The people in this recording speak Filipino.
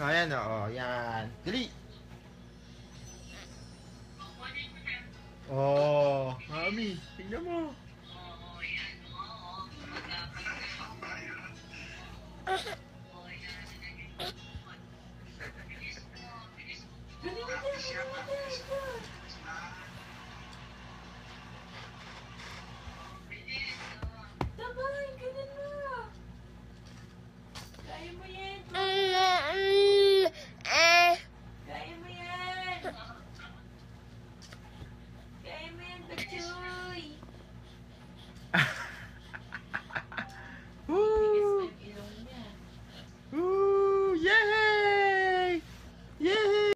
Ayan, oo. Yan. Dali. Oh, mami, tingnan mo. Galing niya, galing niya.